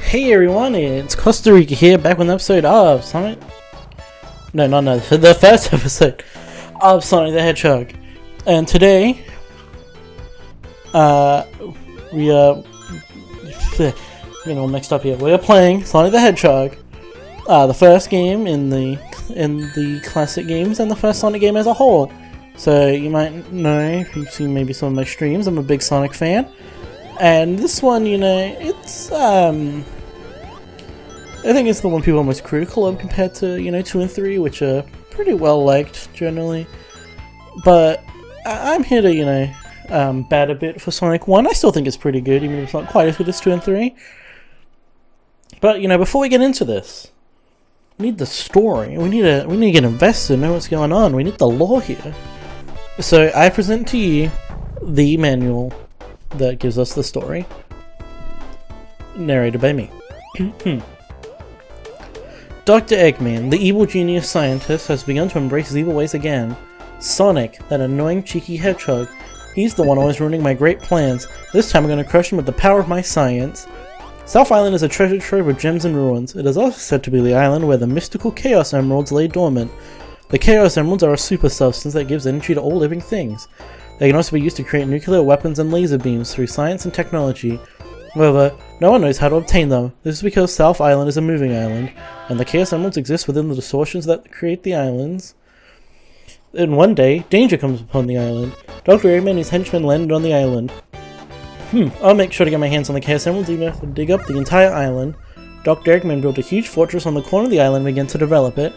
Hey everyone, it's Costa Rica here, back with an episode of Sonic... No, the first episode of Sonic the Hedgehog. And today, we are... getting all mixed up here. We are playing Sonic the Hedgehog, the first game in the classic games and the first Sonic game as a whole. So you might know, if you've seen maybe some of my streams, I'm a big Sonic fan. And this one, you know, it's, I think it's the one people are most critical of compared to, you know, 2 and 3, which are pretty well liked, generally. But I'm here to, you know, bat a bit for Sonic 1. I still think it's pretty good, even if it's not quite as good as 2 and 3. But, you know, before we get into this, we need the story. We need to get invested and know what's going on. We need the lore here. So, I present to you the manual that gives us the story, narrated by me. Dr. Eggman, the evil genius scientist, has begun to embrace his evil ways again. Sonic, that annoying cheeky hedgehog, he's the one always ruining my great plans. This time I'm going to crush him with the power of my science. South Island is a treasure trove of gems and ruins. It is also said to be the island where the mystical Chaos Emeralds lay dormant. The Chaos Emeralds are a super substance that gives energy to all living things. They can also be used to create nuclear weapons and laser beams through science and technology. However, no one knows how to obtain them. This is because South Island is a moving island, and the Chaos Emeralds exist within the distortions that create the islands. And one day, danger comes upon the island. Dr. Eggman and his henchmen landed on the island. I'll make sure to get my hands on the Chaos Emeralds even if I have to dig up the entire island. Dr. Eggman built a huge fortress on the corner of the island and began to develop it.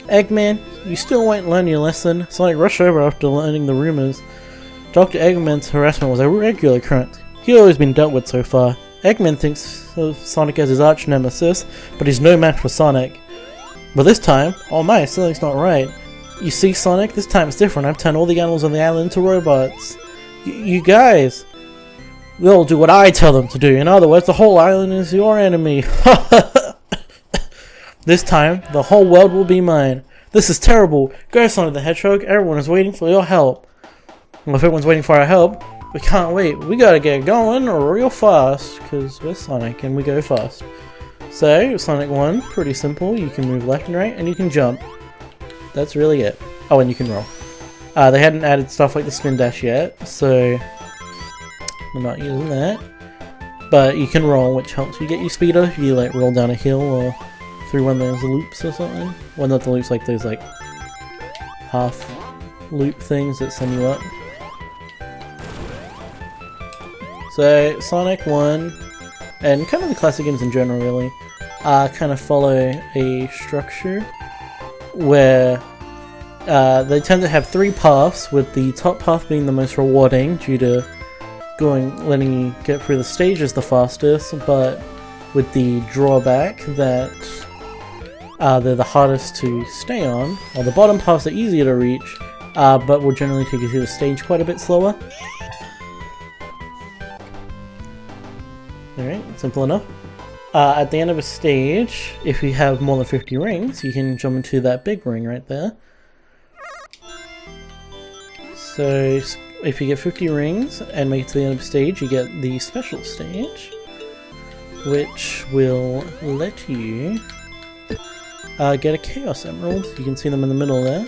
Eggman, you still won't learn your lesson. Sonic rushed over after learning the rumors. Dr. Eggman's harassment was a regular occurrence. He's always been dealt with so far. Eggman thinks of Sonic as his arch nemesis, but he's no match for Sonic. But this time, oh my, something's not right. You see, Sonic, this time it's different. I've turned all the animals on the island into robots. You guys, they'll do what I tell them to do. In other words, the whole island is your enemy. This time, the whole world will be mine. This is terrible. Go, Sonic the Hedgehog. Everyone is waiting for your help. Well, if everyone's waiting for our help, we can't wait. We gotta get going real fast, because we're Sonic and we go fast. So, Sonic 1, pretty simple. You can move left and right, and you can jump. That's really it. Oh, and you can roll. They hadn't added stuff like the spin dash yet, so I'm not using that. But you can roll, which helps you get your speed up if you like roll down a hill or through one of those loops or something. Well, not the loops, like those like half loop things that send you up. So, Sonic 1, and kind of the classic games in general really, kind of follow a structure where they tend to have 3 paths, with the top path being the most rewarding due to letting you get through the stages the fastest, but with the drawback that they're the hardest to stay on, while the bottom paths are easier to reach, but will generally take you through the stage quite a bit slower. Alright, simple enough. At the end of a stage, if you have more than 50 rings, you can jump into that big ring right there. So, if you get 50 rings and make it to the end of the stage, you get the special stage, which will let you get a Chaos Emerald. You can see them in the middle there.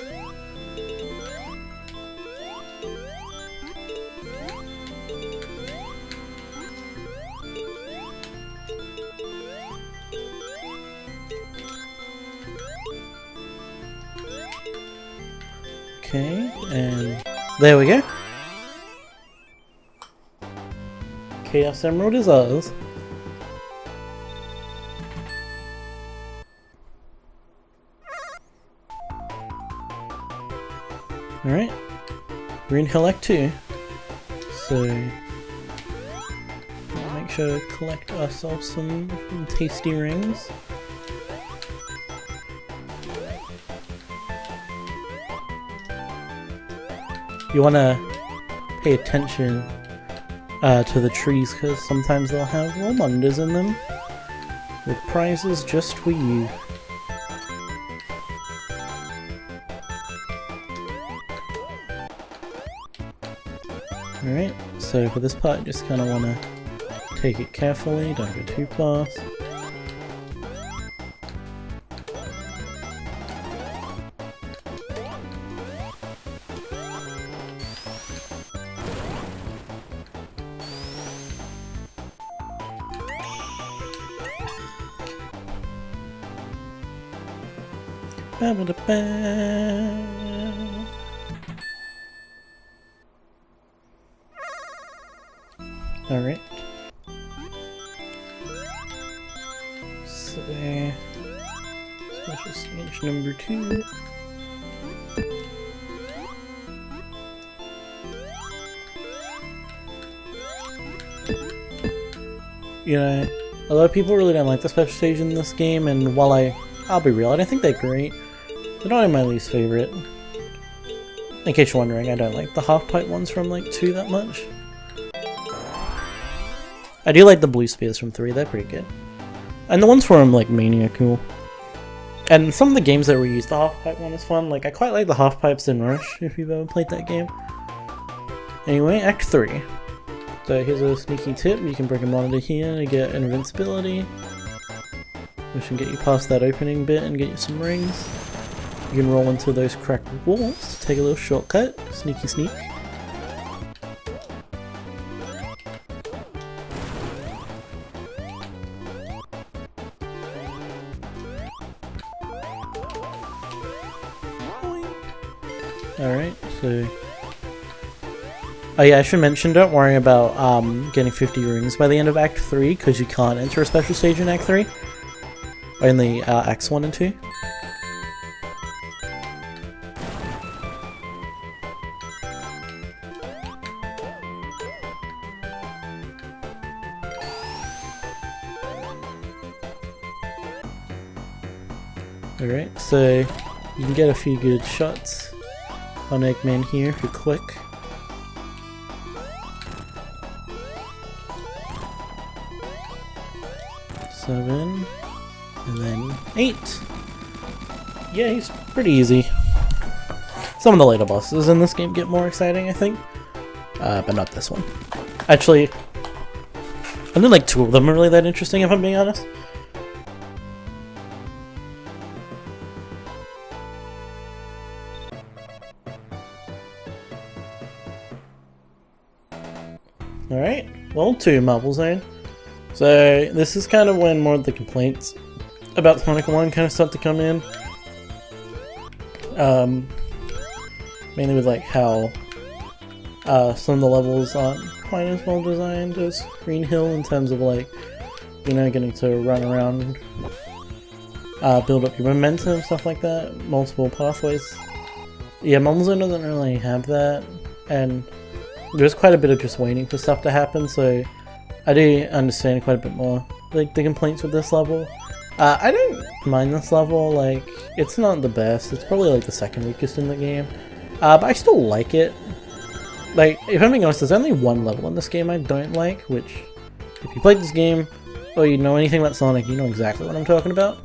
Okay, and there we go. Chaos Emerald is ours. Alright, Green Hill Act 2. So, make sure to collect ourselves some tasty rings. You want to pay attention to the trees, because sometimes they'll have Romundas in them with prizes just for you. Alright, so for this part, just kind of want to take it carefully, don't go too fast. Alright. So, special stage number 2. You know, a lot of people really don't like the special stage in this game, and while I'll be real, I think they're great. They're not my least favorite. In case you're wondering, I don't like the half-pipe ones from like 2 that much. I do like the blue spears from 3, they're pretty good. And the ones from like Mania are cool. And some of the games that reuse the half-pipe one is fun. Like I quite like the half-pipes in Rush, if you've ever played that game. Anyway, Act 3. So here's a sneaky tip, you can bring a monitor here to get invincibility. Which can get you past that opening bit and get you some rings. You can roll into those cracked walls, take a little shortcut, sneaky sneak. Alright, so... Oh yeah, I should mention, don't worry about getting 50 rings by the end of Act 3, because you can't enter a special stage in Act 3. Only Acts 1 and 2. Alright, so you can get a few good shots on Eggman here if you're quick. Seven, and then 8. Yeah, he's pretty easy. Some of the later bosses in this game get more exciting, I think. But not this one. Actually, I think like 2 of them are really that interesting, if I'm being honest. Alright, well, 2 Marble Zone. So this is kind of when more of the complaints about Sonic 1 kind of start to come in. Mainly with like how some of the levels aren't quite as well designed as Green Hill in terms of like, you know, getting to run around, build up your momentum, stuff like that, multiple pathways. Yeah, Marble Zone doesn't really have that, and there's quite a bit of just waiting for stuff to happen, so I do understand quite a bit more like the complaints with this level. I don't mind this level, like it's not the best, it's probably like the second weakest in the game, but I still like it. Like, if I'm being honest, there's only one level in this game I don't like, which if you played this game or you know anything about Sonic, you know exactly what I'm talking about.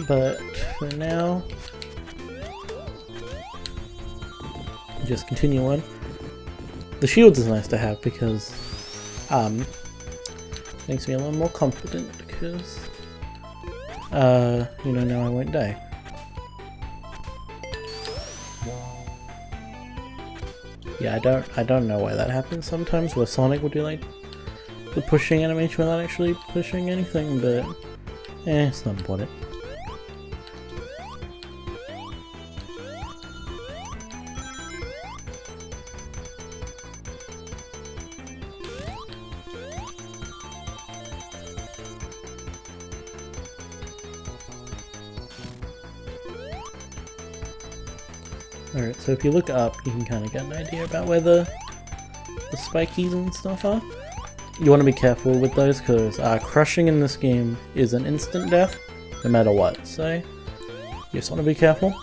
But for now, just continue on. The shields is nice to have because makes me a little more confident because you know, now I won't die. Yeah, I don't know why that happens sometimes where Sonic will do like the pushing animation without actually pushing anything, but it's not important. Alright, so if you look up, you can kind of get an idea about where the spikies and stuff are. You want to be careful with those because crushing in this game is an instant death, no matter what, so you just want to be careful.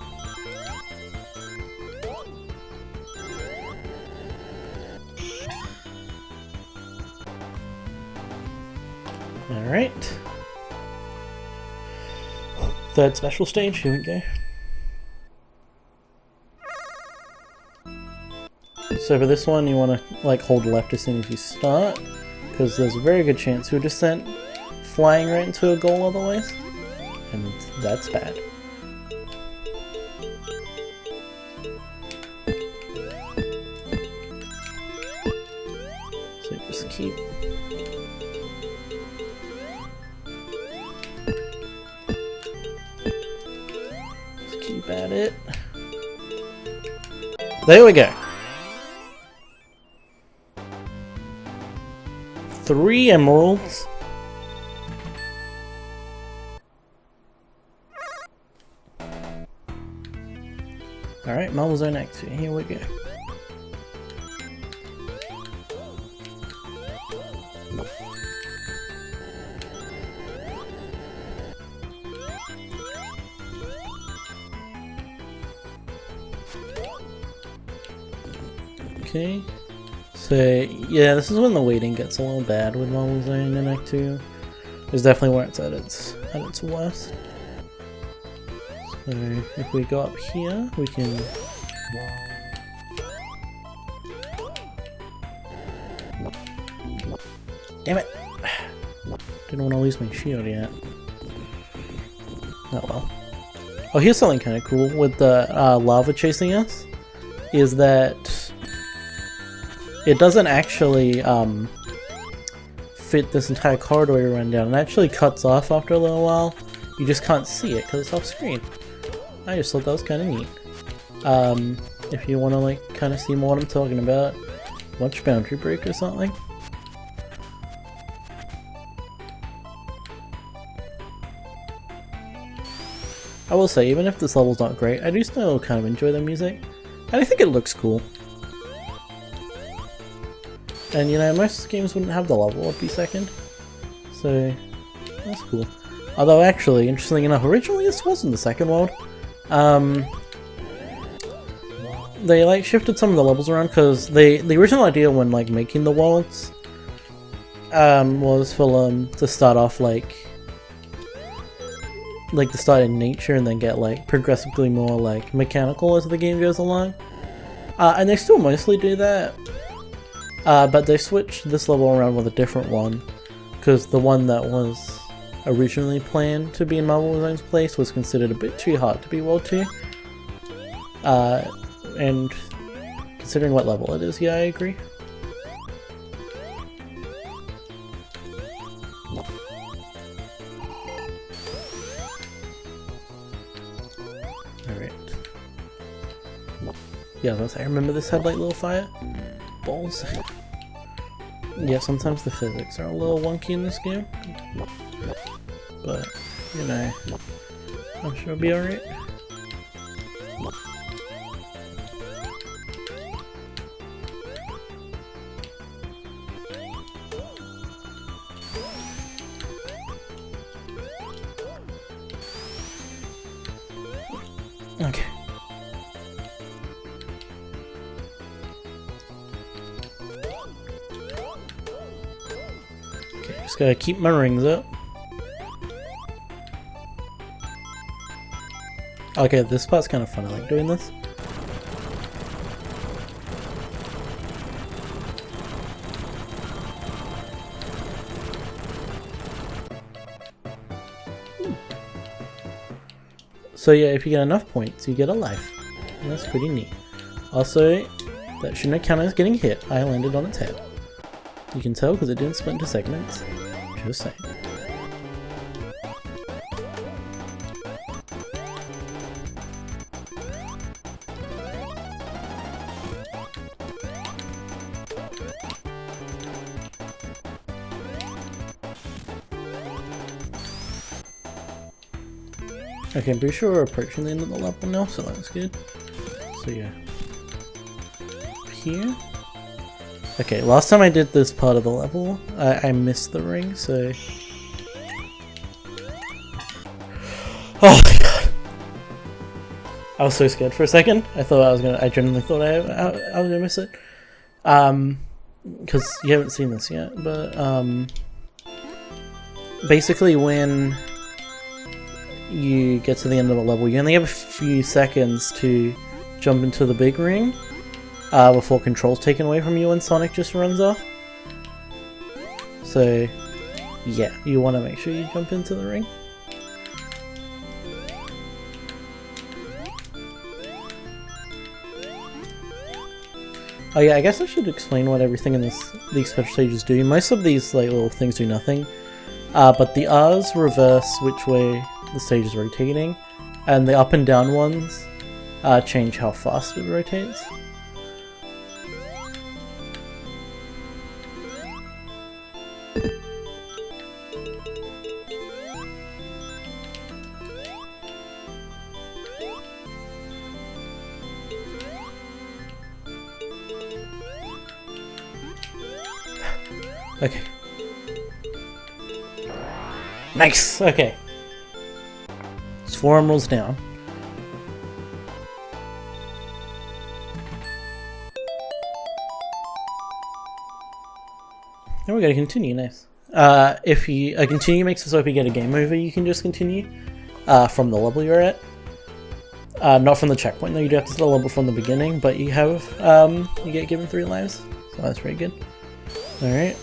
Alright. Third special stage, here we go. So for this one, you want to like hold left as soon as you start, because there's a very good chance you'll just send flying right into a goal otherwise, and that's bad. So just keep keep at it. There we go. 3 emeralds. Alright, Marble Zone Act 2, here we go. Okay, so yeah, this is when the waiting gets a little bad with Marble Zone in Act 2. It's definitely where it's at its worst. So if we go up here, we can... Damn it! Didn't want to lose my shield yet. Oh well. Oh, here's something kind of cool with the lava chasing us, is that it doesn't actually fit this entire corridor we run down. It actually cuts off after a little while. You just can't see it because it's off screen. I just thought that was kind of neat. If you want to like kind of see more what I'm talking about, watch Boundary Break or something. I will say, even if this level's not great, I do still kind of enjoy the music, and I think it looks cool. And you know, most games wouldn't have the level up second, so that's cool. Although actually, interestingly enough, originally this was in the second world. They like shifted some of the levels around because the original idea when like making the worlds was for them to start off like to start in nature and then get like progressively more like mechanical as the game goes along. And they still mostly do that. But they switched this level around with a different one, because the one that was originally planned to be in Marble Zone's place was considered a bit too hard to be World 2. And considering what level it is, yeah, I agree. Alright. Yeah, I remember this had like little fire balls. Yeah, sometimes the physics are a little wonky in this game, but you know, I'm sure it'll be alright. Okay. Just gotta keep my rings up. Okay, this part's kind of fun. I like doing this. So yeah, if you get enough points, you get a life. And that's pretty neat. Also, that shouldn't count as getting hit. I landed on its head. You can tell because it didn't split into segments. Just saying. Okay, I'm pretty sure we're approaching the end of the level now, so that's good. So yeah. Here? Okay, last time I did this part of the level, I missed the ring, so... Oh my god! I was so scared for a second. I genuinely thought I was gonna miss it. Because you haven't seen this yet, but, basically when you get to the end of a level, you only have a few seconds to jump into the big ring before control's taken away from you and Sonic just runs off. So yeah, you want to make sure you jump into the ring. Oh yeah, I guess I should explain what everything in these special stages do. Most of these like little things do nothing, but the R's reverse which way the stage is rotating, and the up and down ones change how fast it rotates. Okay. Nice! Okay. It's 4 emeralds down. And we're gonna continue, nice. If you continue makes it so if you get a game over, you can just continue from the level you're at. Not from the checkpoint though, you do have to start the level from the beginning, but you have you get given 3 lives, so that's pretty good. Alright.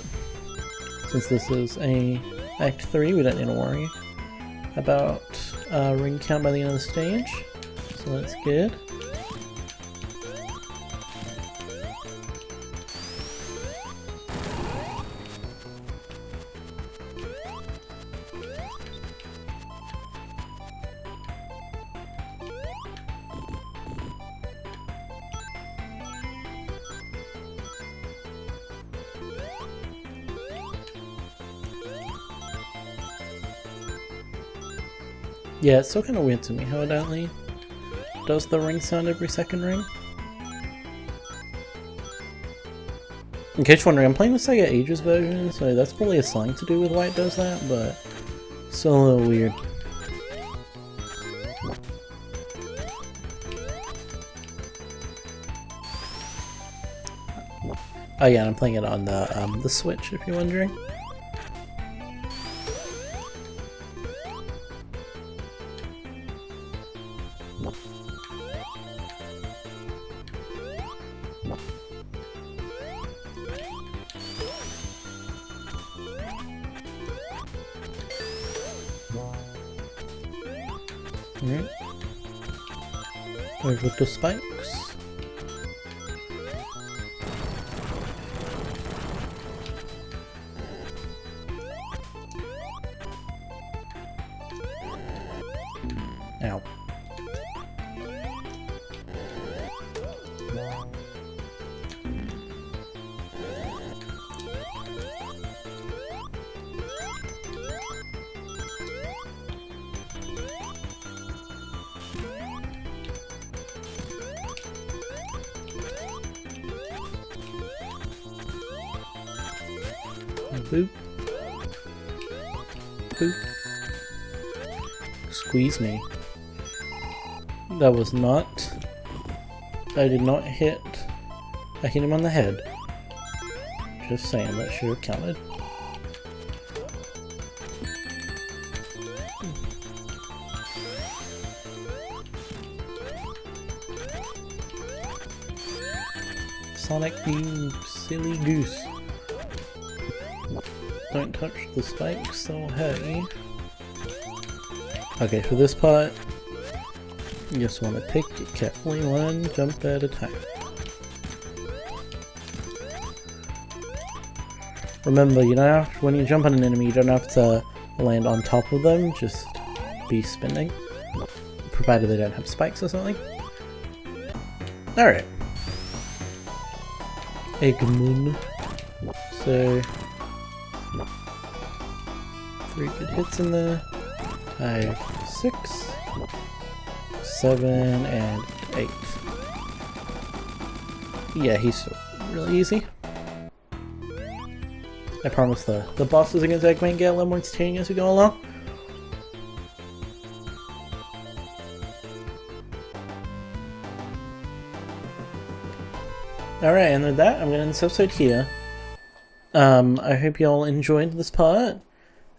Since this is a Act 3, we don't need to worry about ring count by the end of the stage, so that's good. Yeah, it's still kind of weird to me how it only does the ring sound every second ring. In case you're wondering, I'm playing the Sega Ages version, so that's probably a something to do with why it does that, but still a little weird. Oh yeah, and I'm playing it on the Switch, if you're wondering. Alright. Over the spikes. Ow. Boop. Boop. Squeeze me. That was not... I did not hit... I hit him on the head. Just saying, that should have counted. Sonic, you silly goose. Don't touch the spikes, they'll hurt you. Okay, for this part, you just want to pick it carefully, one jump at a time. Remember, you don't have, when you jump on an enemy, you don't have to land on top of them, just be spinning. Provided they don't have spikes or something. Alright. Eggman. So... 3 good hits in there. 5, 6, 7, and 8. Yeah, he's really easy. I promise the bosses against Eggman get a little more entertaining as we go along. Alright, and with that, I'm going to end this episode here. I hope you all enjoyed this part.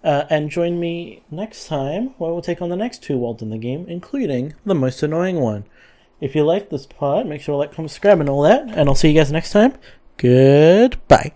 And join me next time where we'll take on the next 2 worlds in the game, including the most annoying one. If you like this part, make sure to like, comment, subscribe, and all that, and I'll see you guys next time. Goodbye.